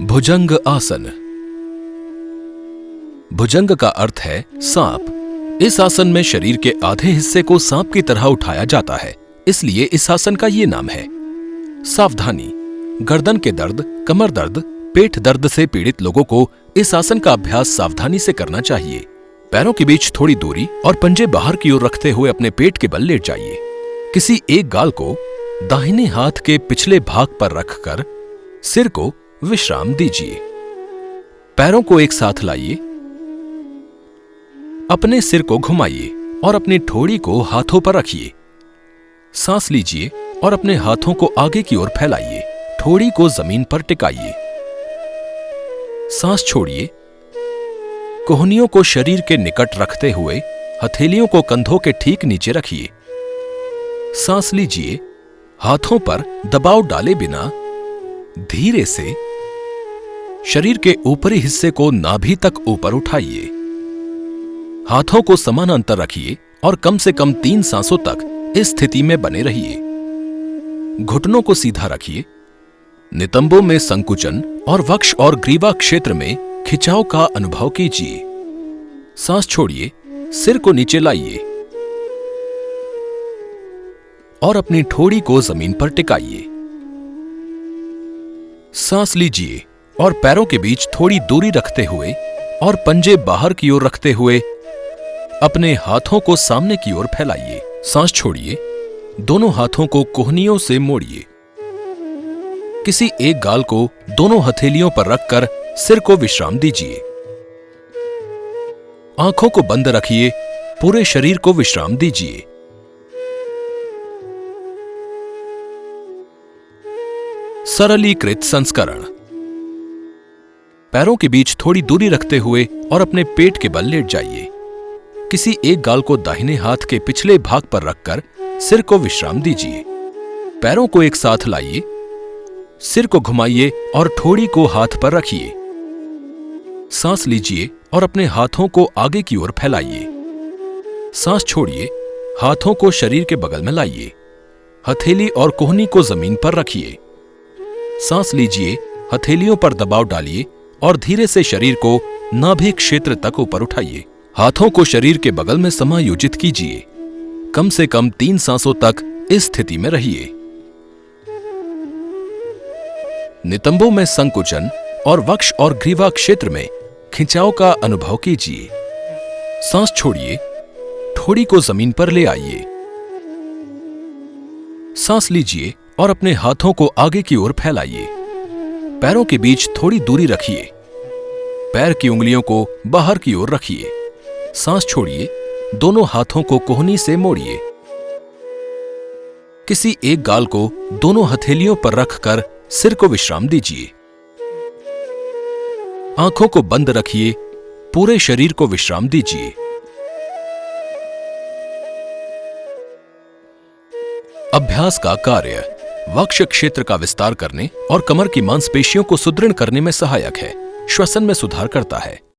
भुजंग आसन। भुजंग का अर्थ है सांप। इस आसन में शरीर के आधे हिस्से को सांप की तरह उठाया जाता है, इसलिए इस आसन का ये नाम है। सावधानी, गर्दन के दर्द, कमर दर्द, पेट दर्द से पीड़ित लोगों को इस आसन का अभ्यास सावधानी से करना चाहिए। पैरों के बीच थोड़ी दूरी और पंजे बाहर की ओर रखते हुए अपने पेट के बल लेट जाइए। किसी एक गाल को दाहिने हाथ के पिछले भाग पर रखकर सिर को विश्राम दीजिए। पैरों को एक साथ लाइए, अपने सिर को घुमाइए और अपनी ठोड़ी को हाथों पर रखिए। सांस लीजिए और अपने हाथों को आगे की ओर फैलाइए। ठोड़ी को जमीन पर टिकाइए। सांस छोड़िए। कोहनियों को शरीर के निकट रखते हुए हथेलियों को कंधों के ठीक नीचे रखिए। सांस लीजिए। हाथों पर दबाव डाले बिना धीरे से शरीर के ऊपरी हिस्से को नाभि तक ऊपर उठाइए। हाथों को समानांतर रखिए और कम से कम 3 सांसों तक इस स्थिति में बने रहिए। घुटनों को सीधा रखिए। नितंबों में संकुचन और वक्ष और ग्रीवा क्षेत्र में खिंचाव का अनुभव कीजिए। सांस छोड़िए। सिर को नीचे लाइए और अपनी ठोड़ी को जमीन पर टिकाइए। सांस लीजिए और पैरों के बीच थोड़ी दूरी रखते हुए और पंजे बाहर की ओर रखते हुए अपने हाथों को सामने की ओर फैलाइए। सांस छोड़िए। दोनों हाथों को कोहनियों से मोड़िए। किसी एक गाल को दोनों हथेलियों पर रखकर सिर को विश्राम दीजिए। आंखों को बंद रखिए। पूरे शरीर को विश्राम दीजिए। सरलीकृत संस्करण। पैरों के बीच थोड़ी दूरी रखते हुए और अपने पेट के बल लेट जाइए। किसी एक गाल को दाहिने हाथ के पिछले भाग पर रखकर सिर को विश्राम दीजिए। पैरों को एक साथ लाइए। सिर को घुमाइए और ठोड़ी को हाथ पर रखिए। सांस लीजिए और अपने हाथों को आगे की ओर फैलाइए। सांस छोड़िए। हाथों को शरीर के बगल में लाइए। हथेली और कोहनी को जमीन पर रखिए। सांस लीजिए। हथेलियों पर दबाव डालिए और धीरे से शरीर को नाभि क्षेत्र तक ऊपर उठाइए। हाथों को शरीर के बगल में समायोजित कीजिए। कम से कम 3 सांसों तक इस स्थिति में रहिए। नितंबों में संकुचन और वक्ष और ग्रीवा क्षेत्र में खिंचाव का अनुभव कीजिए। सांस छोड़िए। ठोड़ी को जमीन पर ले आइए। सांस लीजिए और अपने हाथों को आगे की ओर फैलाइए। पैरों के बीच थोड़ी दूरी रखिए। पैर की उंगलियों को बाहर की ओर रखिए। सांस छोड़िए। दोनों हाथों को कोहनी से मोड़िए। किसी एक गाल को दोनों हथेलियों पर रखकर सिर को विश्राम दीजिए। आंखों को बंद रखिए। पूरे शरीर को विश्राम दीजिए। अभ्यास का कार्य वक्ष क्षेत्र का विस्तार करने और कमर की मांसपेशियों को सुदृढ़ करने में सहायक है। श्वसन में सुधार करता है।